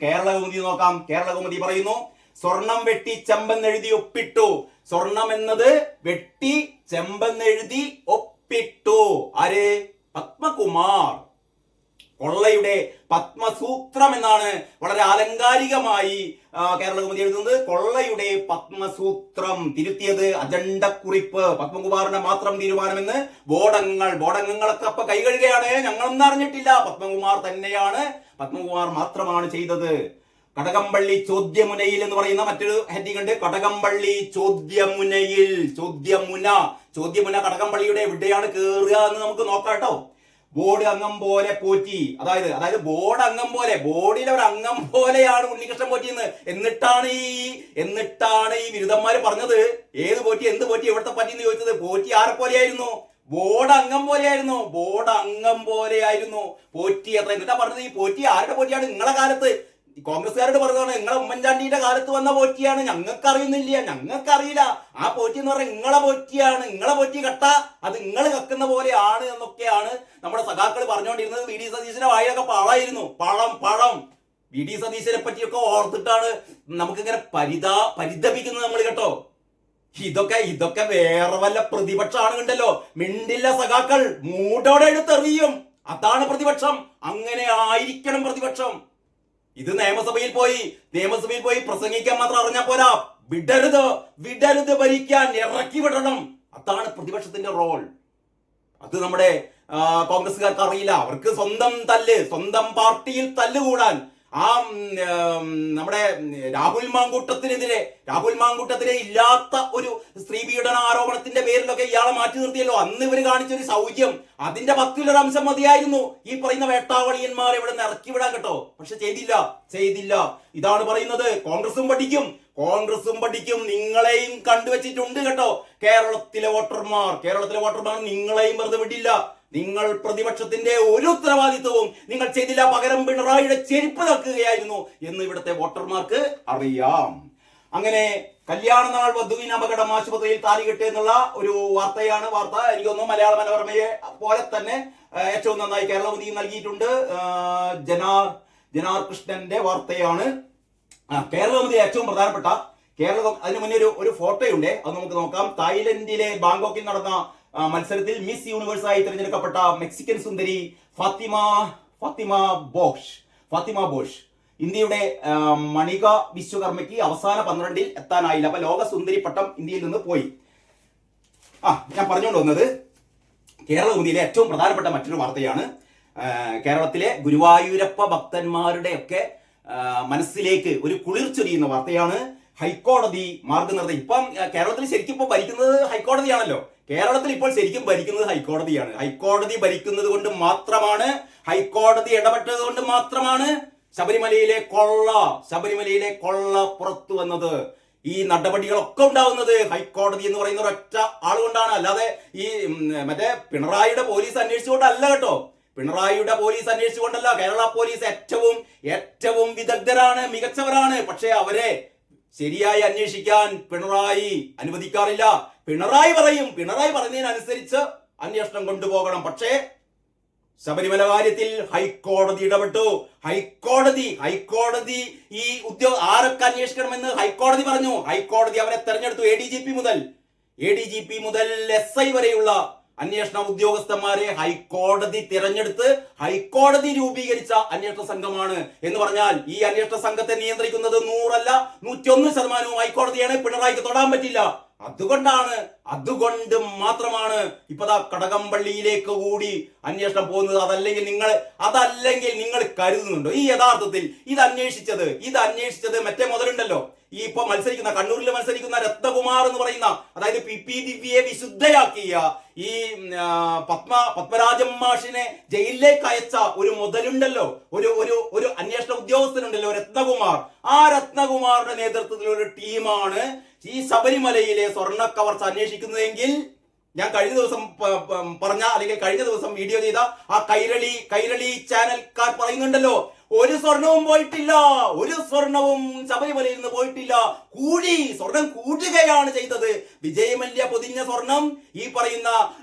കേരളകൗമുദി നോക്കാം. കേരളകൗമുദി പറയുന്നു, സ്വർണം വെട്ടി ചെമ്പെന്നെഴുതി ഒപ്പിട്ടു. സ്വർണം എന്നത് വെട്ടി ചെമ്പെന്നെഴുതി ഒപ്പിട്ടു. ആര്? പത്മകുമാർ. കൊള്ളയുടെ പത്മസൂത്രം എന്നാണ് വളരെ ആലങ്കാരികമായി കേരളകൗമുദി എഴുതുന്നത്. കൊള്ളയുടെ പത്മസൂത്രം. തിരുത്തിയത് അജണ്ടക്കുറിപ്പ്. പത്മകുമാറിന്റെ മാത്രം തീരുമാനമെന്ന് ബോർഡംഗങ്ങളൊക്കെ അപ്പൊ കൈകഴുകയാണ്. ഞങ്ങളൊന്നും അറിഞ്ഞിട്ടില്ല, പത്മകുമാർ തന്നെയാണ്, പത്മകുമാർ മാത്രമാണ് ചെയ്തത്. കടകംപള്ളി ചോദ്യമുനയിൽ എന്ന് പറയുന്ന മറ്റൊരു ഹെഡിങ് ഉണ്ട്. കടകംപള്ളി ചോദ്യമുനയിൽ. ചോദ്യമുന കടകംപള്ളിയുടെ എവിടെയാണ് കേറുക എന്ന് നമുക്ക് നോക്കാം കേട്ടോ. ബോർഡ് അംഗം പോലെ പോറ്റി, അതായത് ബോർഡ് അംഗം പോലെ, ബോർഡിലെ ഒരു അംഗം പോലെയാണ് ഉണ്ണികൃഷ്ണൻ പോറ്റിയെന്ന്. എന്നിട്ടാണ് ഈ ബിരുദന്മാര് പറഞ്ഞത് ഏത് പോറ്റി, എന്ത് പോറ്റി, എവിടത്തെ പറ്റിയെന്ന് ചോദിച്ചത്. പോറ്റി ആരെ പോലെയായിരുന്നു? ബോർഡ് അംഗം പോലെയായിരുന്നു. പോറ്റി അത്ര. എന്നിട്ടാ പറഞ്ഞത് ഈ പോറ്റി ആരുടെ പോറ്റിയാണ്? നിങ്ങളെ കാലത്ത് കോൺഗ്രസ്സുകാരോട് പറഞ്ഞതാണ്, നിങ്ങളെ ഉമ്മൻചാണ്ടിയുടെ കാലത്ത് വന്ന പോറ്റിയാണ്, ഞങ്ങൾക്കറിയില്ല. ആ പോറ്റി എന്ന് പറഞ്ഞാൽ നിങ്ങളെ പോറ്റിയാണ്, നിങ്ങളെ പോറ്റി കട്ട, അത് നിങ്ങൾ കക്കുന്ന പോലെയാണ് എന്നൊക്കെയാണ് നമ്മുടെ സഖാക്കൾ പറഞ്ഞുകൊണ്ടിരുന്നത്. വി ഡി സതീശന്റെ വായിലൊക്കെ പഴമായിരുന്നു. പഴം. വി ഡി സതീശനെ പറ്റിയൊക്കെ ഓർത്തിട്ടാണ് നമുക്കിങ്ങനെ പരിതപിക്കുന്നത് നമ്മൾ കേട്ടോ. ഇതൊക്കെ വേറെ വല്ല പ്രതിപക്ഷമാണെന്നുണ്ടല്ലോ, മിണ്ടില്ല സഖാക്കൾ, മൂടോടെ എടുത്തെറിയും. അതാണ് പ്രതിപക്ഷം. അങ്ങനെ ആയിരിക്കണം പ്രതിപക്ഷം. ഇത് നിയമസഭയിൽ പോയി പ്രസംഗിക്കാൻ മാത്രം അറിഞ്ഞാൽ പോരാ, വിടരുത് ഭരിക്കാൻ ഇറക്കി വിടണം. അതാണ് പ്രതിപക്ഷത്തിന്റെ റോൾ. അത് നമ്മുടെ കോൺഗ്രസ്സുകാർക്ക് അറിയില്ല. അവർക്ക് സ്വന്തം പാർട്ടിയിൽ തല്ലുകൂടാൻ നമ്മുടെ രാഹുൽ മാങ്കൂട്ടത്തിനെ ഇല്ലാത്ത ഒരു സ്ത്രീ പീഡന ആരോപണത്തിന്റെ പേരിലൊക്കെ ഇയാളെ മാറ്റി നിർത്തിയല്ലോ. അന്ന് ഇവര് കാണിച്ചൊരു സൗഖ്യം, അതിന്റെ 10 അംശം മതിയായിരുന്നു ഈ പറയുന്ന വേട്ടാവളിയന്മാരെ ഇവിടെ നിന്ന് ഇറക്കി വിടാൻ കേട്ടോ. പക്ഷെ ചെയ്തില്ല. ഇതാണ് പറയുന്നത്. കോൺഗ്രസും പഠിക്കും. നിങ്ങളെയും കണ്ടുവച്ചിട്ടുണ്ട് കേട്ടോ. കേരളത്തിലെ വോട്ടർമാർ നിങ്ങളെയും വെറുതെ വിടില്ല. നിങ്ങൾ പ്രതിപക്ഷത്തിന്റെ ഒരു ഉത്തരവാദിത്വവും നിങ്ങൾ ചെയ്തില്ല. പകരം പിണറായിയുടെ ചെരുപ്പ് തക്കുകയായിരുന്നു എന്ന് ഇവിടുത്തെ വോട്ടർമാർക്ക് അറിയാം. അങ്ങനെ കല്യാണ നാൾ വധുവിന് അപകടം, ആശുപത്രിയിൽ താലികെട്ട് എന്നുള്ള ഒരു വാർത്ത എനിക്കൊന്നും മലയാള മനോരമയെ പോലെ തന്നെ ഏറ്റവും നന്നായി കേരളകൗമുദി നൽകിയിട്ടുണ്ട്. ജനാർ കൃഷ്ണന്റെ വാർത്തയാണ് കേരളകൗമുദി ഏറ്റവും പ്രധാനപ്പെട്ട. അതിന് മുന്നേ ഒരു ഫോട്ടോയുണ്ട്, അത് നമുക്ക് നോക്കാം. തായ്ലൻഡിലെ ബാങ്കോക്കിൽ നടന്ന മത്സരത്തിൽ മിസ് യൂണിവേഴ്സായി തിരഞ്ഞെടുക്കപ്പെട്ട മെക്സിക്കൻ സുന്ദരി ഫാത്തിമ ബോഷ് ഇന്ത്യയുടെ മണിക വിശ്വകർമ്മയ്ക്ക് അവസാന 12 എത്താനായില്ല. അപ്പൊ ലോക സുന്ദരി പട്ടം ഇന്ത്യയിൽ നിന്ന് പോയി. ഞാൻ പറഞ്ഞുകൊണ്ട് വന്നത് കേരളകൗമുദിയിലെ ഏറ്റവും പ്രധാനപ്പെട്ട മറ്റൊരു വാർത്തയാണ്. കേരളത്തിലെ ഗുരുവായൂരപ്പ ഭക്തന്മാരുടെ ഒക്കെ മനസ്സിലേക്ക് ഒരു കുളിർ ചൊരിയുന്ന വാർത്തയാണ്. ഹൈക്കോടതി മാർഗനിർദ്ദേശം. ഇപ്പം കേരളത്തിൽ ശരിക്കും ഇപ്പൊ ഭരിക്കുന്നത് ഹൈക്കോടതിയാണല്ലോ. കേരളത്തിൽ ഇപ്പോൾ ശരിക്കും ഭരിക്കുന്നത് ഹൈക്കോടതിയാണ്. ഹൈക്കോടതി ഭരിക്കുന്നത് കൊണ്ട് മാത്രമാണ്, ഹൈക്കോടതി ഇടപെട്ടത് കൊണ്ട് മാത്രമാണ് ശബരിമലയിലെ കൊള്ള പുറത്തു വന്നത്. ഈ നടപടികളൊക്കെ ഉണ്ടാവുന്നത് ഹൈക്കോടതി എന്ന് പറയുന്ന ഒരൊറ്റ ആളുകൊണ്ടാണ്. അല്ലാതെ ഈ മറ്റേ പിണറായിയുടെ പോലീസ് അന്വേഷിച്ചുകൊണ്ടല്ല കേട്ടോ. കേരള പോലീസ് ഏറ്റവും വിദഗ്ധരാണ്, മികച്ചവരാണ്. പക്ഷെ അവരെ ശരിയായി അന്വേഷിക്കാൻ പിണറായി അനുവദിക്കാറില്ല. പിണറായി പറയുന്നതിനനുസരിച്ച് അന്വേഷണം കൊണ്ടുപോകണം. പക്ഷേ ശബരിമല കാര്യത്തിൽ ഹൈക്കോടതി ഇടപെട്ടു. ഹൈക്കോടതി ഈ ആരൊക്കെ അന്വേഷിക്കണമെന്ന് ഹൈക്കോടതി പറഞ്ഞു. ഹൈക്കോടതി അവരെ തെരഞ്ഞെടുത്തു. എ ഡി ജി പി മുതൽ SI വരെയുള്ള അന്വേഷണ ഉദ്യോഗസ്ഥന്മാരെ ഹൈക്കോടതി തിരഞ്ഞെടുത്ത് ഹൈക്കോടതി രൂപീകരിച്ച അന്വേഷണ സംഘമാണ്. എന്ന് പറഞ്ഞാൽ ഈ അന്വേഷണ സംഘത്തെ നിയന്ത്രിക്കുന്നത് 100 അല്ല 101% ഹൈക്കോടതിയാണ്. പിണറായിക്ക് തൊടാൻ പറ്റില്ല. അതുകൊണ്ട് മാത്രമാണ് ഇപ്പതാ കടകംപള്ളിയിലേക്ക് കൂടി അന്വേഷണം പോകുന്നത്. അതല്ലെങ്കിൽ നിങ്ങൾ കരുതുന്നുണ്ടോ ഈ യഥാർത്ഥത്തിൽ ഇത് അന്വേഷിച്ചത് മറ്റേ മുതലുണ്ടല്ലോ, ഈ ഇപ്പൊ കണ്ണൂരിൽ മത്സരിക്കുന്ന രത്നകുമാർ എന്ന് പറയുന്ന, അതായത് PP ദിവ്യയെ വിശുദ്ധയാക്കിയ ഈ പത്മരാജൻ മാഷിനെ ജയിലിലേക്ക് അയച്ച ഒരു മുതലുണ്ടല്ലോ, ഒരു അന്വേഷണ ഉദ്യോഗസ്ഥനുണ്ടല്ലോ രത്നകുമാർ. ആ രത്നകുമാറിന്റെ നേതൃത്വത്തിൽ ഒരു ടീമാണ് ഈ ശബരിമലയിലെ സ്വർണ്ണ കവർച്ച അന്വേഷിക്കുന്നതെങ്കിൽ ഞാൻ കഴിഞ്ഞ ദിവസം വീഡിയോ ചെയ്ത ആ കൈരളി ചാനൽക്കാർ പറയുന്നുണ്ടല്ലോ, ഒരു സ്വർണവും പോയിട്ടില്ല, ഒരു സ്വർണവും ശബരിമലയിൽ നിന്ന് പോയിട്ടില്ല. സ്വർണം കൂട്ടുകയാണ് ചെയ്തത്. വിജയമല്യ പൊതിഞ്ഞ സ്വർണം ഈ പറയുന്ന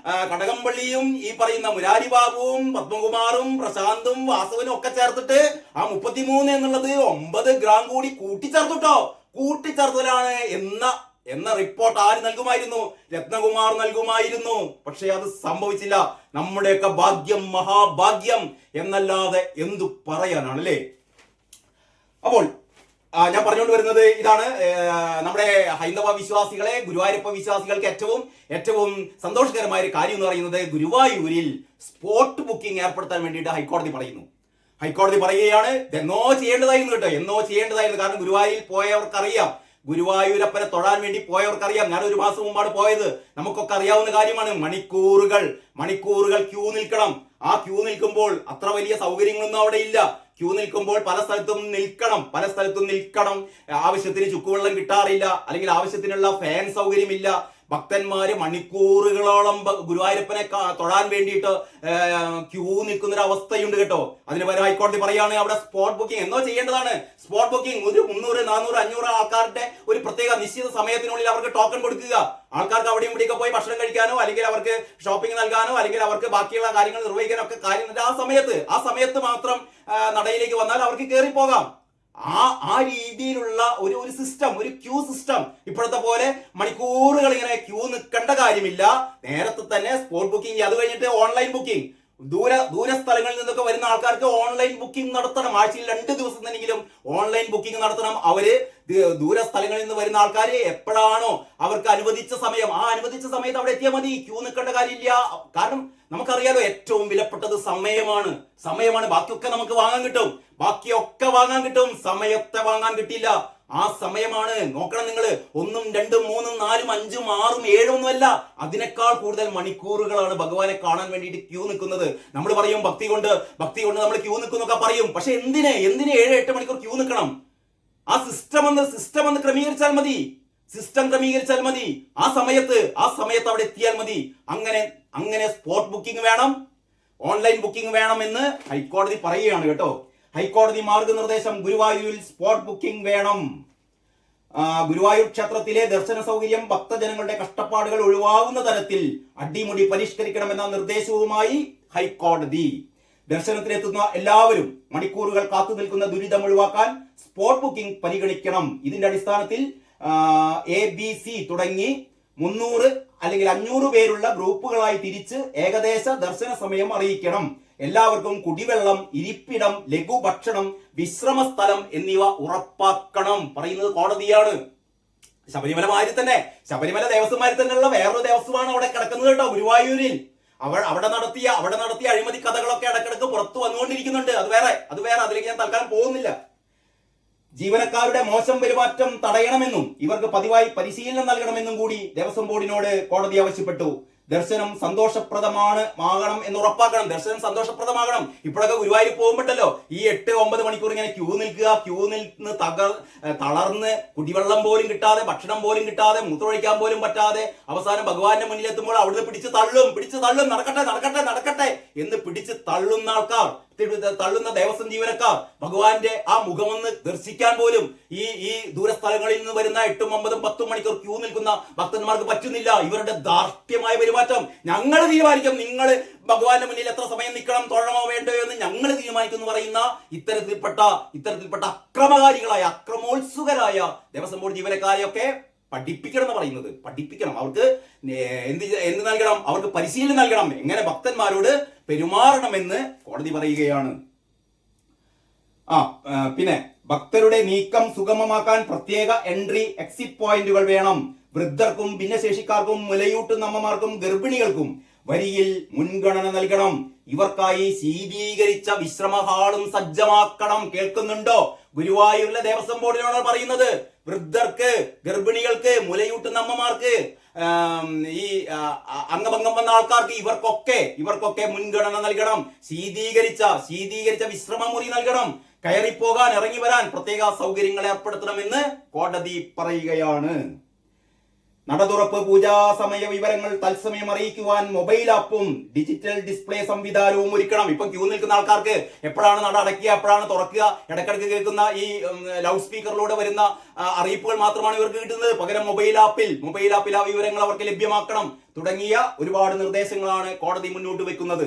കടകംപള്ളിയും ഈ പറയുന്ന മുരാരി ബാബുവും പത്മകുമാറും പ്രശാന്തും വാസവനും ഒക്കെ ചേർത്തിട്ട് ആ 33 എന്നുള്ളത് 9 ഗ്രാം കൂടി കൂട്ടിച്ചേർത്തുട്ടോ. കൂട്ടിച്ചേർത്തലാണ് എന്ന റിപ്പോർട്ട് ആര് നൽകുമായിരുന്നു? രത്നകുമാർ നൽകുമായിരുന്നു. പക്ഷെ അത് സംഭവിച്ചില്ല. നമ്മുടെയൊക്കെ ഭാഗ്യം, മഹാഭാഗ്യം എന്നല്ലാതെ എന്തു പറയാനാണ് അല്ലേ? അപ്പോൾ ഞാൻ പറഞ്ഞുകൊണ്ട് വരുന്നത് ഇതാണ്. നമ്മുടെ ഹൈന്ദവ വിശ്വാസികളെ, ഗുരുവായൂരപ്പ വിശ്വാസികൾക്ക് ഏറ്റവും സന്തോഷകരമായ ഒരു കാര്യം എന്ന് പറയുന്നത് ഗുരുവായൂരിൽ സ്പോട്ട് ബുക്കിംഗ് ഏർപ്പെടുത്താൻ വേണ്ടിയിട്ട് ഹൈക്കോടതി പറയുകയാണ്. എന്നോ ചെയ്യേണ്ടതായിരുന്നു കേട്ടോ, എന്നോ ചെയ്യേണ്ടതായിരുന്നു. കാരണം ഗുരുവായൂരിൽ പോയവർക്കറിയാം, ഗുരുവായൂരപ്പനെ തൊഴാൻ വേണ്ടി പോയവർക്കറിയാം. ഞാൻ 1 മാസം മുമ്പാണ് പോയത്. നമുക്കൊക്കെ അറിയാവുന്ന കാര്യമാണ്. മണിക്കൂറുകൾ ക്യൂ നിൽക്കണം. ആ ക്യൂ നിൽക്കുമ്പോൾ അത്ര വലിയ സൗകര്യങ്ങളൊന്നും അവിടെ ഇല്ല. ക്യൂ നിൽക്കുമ്പോൾ പല സ്ഥലത്തും നിൽക്കണം. ആവശ്യത്തിന് ചുക്കുവെള്ളം കിട്ടാറില്ല, അല്ലെങ്കിൽ ആവശ്യത്തിനുള്ള ഫാൻ സൗകര്യമില്ല. ഭക്തന്മാര് മണിക്കൂറുകളോളം ഗുരുവായൂരപ്പനെ തൊഴാൻ വേണ്ടിയിട്ട് ക്യൂ നിൽക്കുന്ന ഒരു അവസ്ഥയുണ്ട് കേട്ടോ. അതിന് പകരം ഹൈക്കോടതി പറയാണ് അവിടെ സ്പോട്ട് ബുക്കിംഗ് എന്നോ ചെയ്യേണ്ടതാണ്. സ്പോട്ട് ബുക്കിംഗ് ഒരു 300, 400, 500 ആൾക്കാരുടെ ഒരു പ്രത്യേക നിശ്ചിത സമയത്തിനുള്ളിൽ അവർക്ക് ടോക്കൺ കൊടുക്കുക. ആൾക്കാർക്ക് അവിടെയും ഇവിടെയൊക്കെ പോയി ഭക്ഷണം കഴിക്കാനോ, അല്ലെങ്കിൽ അവർക്ക് ഷോപ്പിംഗ് നൽകാനോ, അല്ലെങ്കിൽ അവർക്ക് ബാക്കിയുള്ള കാര്യങ്ങൾ നിർവഹിക്കാനോ ഒക്കെ കാര്യങ്ങൾ ആ സമയത്ത് മാത്രം നടയിലേക്ക് വന്നാൽ അവർക്ക് കയറി പോകാം. ആ രീതിയിലുള്ള ഒരു സിസ്റ്റം, ഒരു ക്യൂ സിസ്റ്റം. ഇപ്പോഴത്തെ പോലെ മണിക്കൂറുകൾ ഇങ്ങനെ ക്യൂ നിൽക്കേണ്ട കാര്യമില്ല. നേരത്തെ തന്നെ സ്പോട്ട് ബുക്കിംഗ്, അത് കഴിഞ്ഞിട്ട് ഓൺലൈൻ ബുക്കിംഗ്. ദൂര സ്ഥലങ്ങളിൽ നിന്നൊക്കെ വരുന്ന ആൾക്കാർക്ക് ഓൺലൈൻ ബുക്കിംഗ് നടത്തണം. ആഴ്ചയിൽ 2 ദിവസം തന്നെങ്കിലും ഓൺലൈൻ ബുക്കിംഗ് നടത്തണം. അവര് ദൂര സ്ഥലങ്ങളിൽ നിന്ന് വരുന്ന ആൾക്കാർ എപ്പോഴാണോ അവർക്ക് അനുവദിച്ച സമയം, ആ അനുവദിച്ച സമയത്ത് അവിടെ എത്തിയാൽ മതി. ക്യൂ നിൽക്കേണ്ട കാര്യമില്ല. കാരണം നമുക്കറിയാലോ, ഏറ്റവും വിലപ്പെട്ടത് സമയമാണ്. ബാക്കിയൊക്കെ നമുക്ക് വാങ്ങാൻ കിട്ടും. സമയത്തെ വാങ്ങാൻ കിട്ടില്ല. ആ സമയമാണ്. നോക്കണം നിങ്ങൾ, 1, 2, 3, 4, 5, 6, 7 ഒന്നുമല്ല, അതിനേക്കാൾ കൂടുതൽ മണിക്കൂറുകളാണ് ഭഗവാനെ കാണാൻ വേണ്ടിയിട്ട് ക്യൂ നിൽക്കുന്നത്. നമ്മൾ പറയും ഭക്തി കൊണ്ട് നമ്മൾ ക്യൂ നിൽക്കുന്നൊക്കെ പറയും. പക്ഷെ എന്തിന് 7-8 മണിക്കൂർ ക്യൂ നിൽക്കണം? ആ സിസ്റ്റം ഒന്ന് ക്രമീകരിച്ചാൽ മതി. ആ സമയത്ത് അവിടെ എത്തിയാൽ മതി. അങ്ങനെ സ്പോട്ട് ബുക്കിംഗ് വേണം, ഓൺലൈൻ ബുക്കിംഗ് വേണമെന്ന് ഹൈക്കോടതി പറയുകയാണ് കേട്ടോ. ഹൈക്കോടതി മാർഗനിർദ്ദേശം: ഗുരുവായൂരിൽ സ്പോട്ട് ബുക്കിംഗ് വേണം. ഗുരുവായൂർ ക്ഷേത്രത്തിലെ ദർശന സൗകര്യം ഭക്തജനങ്ങളുടെ കഷ്ടപ്പാടുകൾ ഒഴിവാകുന്ന തരത്തിൽ അടിമുടി പരിഷ്കരിക്കണമെന്ന നിർദ്ദേശവുമായി ഹൈക്കോടതി. ദർശനത്തിനെത്തുന്ന എല്ലാവരും മണിക്കൂറുകൾ കാത്തു നിൽക്കുന്ന ദുരിതം ഒഴിവാക്കാൻ സ്പോട്ട് ബുക്കിംഗ് പരിഗണിക്കണം. ഇതിന്റെ അടിസ്ഥാനത്തിൽ ABC തുടങ്ങി 300 അല്ലെങ്കിൽ 500 പേരുള്ള ഗ്രൂപ്പുകളായി തിരിച്ച് ഏകദേശ ദർശന സമയം അറിയിക്കണം. എല്ലാവർക്കും കുടിവെള്ളം, ഇരിപ്പിടം, ലഘുഭക്ഷണം, വിശ്രമ സ്ഥലം എന്നിവ ഉറപ്പാക്കണം. പറയുന്നത് കോടതിയാണ്. ശബരിമല ദേവസ്വംമാരിൽ തന്നെയുള്ള വേറൊരു ദേവസ്വമാണ് അവിടെ കിടക്കുന്നത് കേട്ടോ, ഗുരുവായൂരിൽ. അവിടെ നടത്തിയ അഴിമതി കഥകളൊക്കെ ഇടക്കിടക്ക് പുറത്തു വന്നുകൊണ്ടിരിക്കുന്നുണ്ട്. അത് വേറെ, അതിലേക്ക് ഞാൻ തൽക്കാലം പോകുന്നില്ല. ജീവനക്കാരുടെ മോശം പെരുമാറ്റം തടയണമെന്നും ഇവർക്ക് പതിവായി പരിശീലനം നൽകണമെന്നും കൂടി ദേവസ്വം ബോർഡിനോട് കോടതി ആവശ്യപ്പെട്ടു. ദർശനം സന്തോഷപ്രദമാകണം എന്ന് ഉറപ്പാക്കണം. ഇപ്പോഴൊക്കെ ഗുരുവായൂർ പോകുമ്പോഴല്ലോ ഈ 8-9 മണിക്കൂർ ഇങ്ങനെ ക്യൂ നിന്ന് തളർന്ന് കുടിവെള്ളം പോലും കിട്ടാതെ, ഭക്ഷണം പോലും കിട്ടാതെ, മൂത്രമൊഴിക്കാൻ പോലും പറ്റാതെ അവസാനം ഭഗവാന്റെ മുന്നിൽ എത്തുമ്പോൾ അവിടുന്ന് പിടിച്ച് തള്ളും. നടക്കട്ടെ എന്ന് പിടിച്ച് തള്ളുന്ന ദേവസ്വം ജീവനക്കാർ ഭഗവാന്റെ ആ മുഖമൊന്ന് ദർശിക്കാൻ പോലും ഈ ദൂരസ്ഥലങ്ങളിൽ നിന്ന് വരുന്ന 8-9-10 മണിക്കൂർ ക്യൂ നിൽക്കുന്ന ഭക്തന്മാർക്ക് പറ്റുന്നില്ല. ഇവരുടെ ധാർഷ്ട്യമായ പെരുമാറ്റം ഞങ്ങൾ തീരുമാനിക്കും. നിങ്ങൾ ഭഗവാന്റെ മുന്നിൽ എത്ര സമയം നിൽക്കണം, തൊഴണമോ വേണ്ടയോ എന്ന് ഞങ്ങൾ തീരുമാനിക്കും എന്ന് പറയുന്ന ഇത്തരത്തിൽപ്പെട്ട അക്രമോത്സുകരായ ദേവസ്വം ബോർഡ് ജീവനക്കാരെയൊക്കെ പഠിപ്പിക്കണം എന്ന് പറയുന്നത്. അവർക്ക് എന്ത് നൽകണം? അവർക്ക് പരിശീലനം നൽകണം, എങ്ങനെ ഭക്തന്മാരോട് പെരുമാറണമെന്ന് കോടതി പറയുകയാണ്. പിന്നെ ഭക്തരുടെ നീക്കം സുഗമമാക്കാൻ പ്രത്യേക എൻട്രി എക്സിറ്റ് പോയിന്റുകൾ വേണം. വൃദ്ധർക്കും ഭിന്നശേഷിക്കാർക്കും മുലയൂട്ടുന്ന അമ്മമാർക്കും ഗർഭിണികൾക്കും വരിയിൽ മുൻഗണന നൽകണം. ഇവർക്കായി ശീതീകരിച്ച വിശ്രമ ഹാളും സജ്ജമാക്കണം. കേൾക്കുന്നുണ്ടോ? ഗുരുവായൂരിലെ ദേവസ്വം ബോർഡിനോട് പറയുന്നത് വൃദ്ധർക്ക്, ഗർഭിണികൾക്ക്, മുലയൂട്ടുന്ന അമ്മമാർക്ക്, ഈ അംഗഭംഗം വന്ന ആൾക്കാർക്ക് ഇവർക്കൊക്കെ മുൻഗണന നൽകണം. ശീതീകരിച്ച വിശ്രമമുറി നൽകണം. കയറിപ്പോകാൻ, ഇറങ്ങി വരാൻ പ്രത്യേക സൗകര്യങ്ങൾ ഏർപ്പെടുത്തണമെന്ന് കോടതി പറയുകയാണ്. നട തുറപ്പ് പൂജാ സമയ വിവരങ്ങൾ തത്സമയം അറിയിക്കുവാൻ മൊബൈൽ ആപ്പും ഡിജിറ്റൽ ഡിസ്പ്ലേ സംവിധാനവും ഒരുക്കണം. ഇപ്പം ക്യൂ നിൽക്കുന്ന ആൾക്കാർക്ക് എപ്പോഴാണ് നട അടയ്ക്കുക, എപ്പോഴാണ് തുറക്കുക, ഇടയ്ക്കിടയ്ക്ക് കേൾക്കുന്ന ഈ ലൗഡ് സ്പീക്കറിലൂടെ വരുന്ന അറിയിപ്പുകൾ മാത്രമാണ് ഇവർക്ക് കിട്ടുന്നത്. പകരം മൊബൈൽ ആപ്പിൽ ആ വിവരങ്ങൾ അവർക്ക് ലഭ്യമാക്കണം തുടങ്ങിയ ഒരുപാട് നിർദ്ദേശങ്ങളാണ് കോടതി മുന്നോട്ട് വെക്കുന്നത്.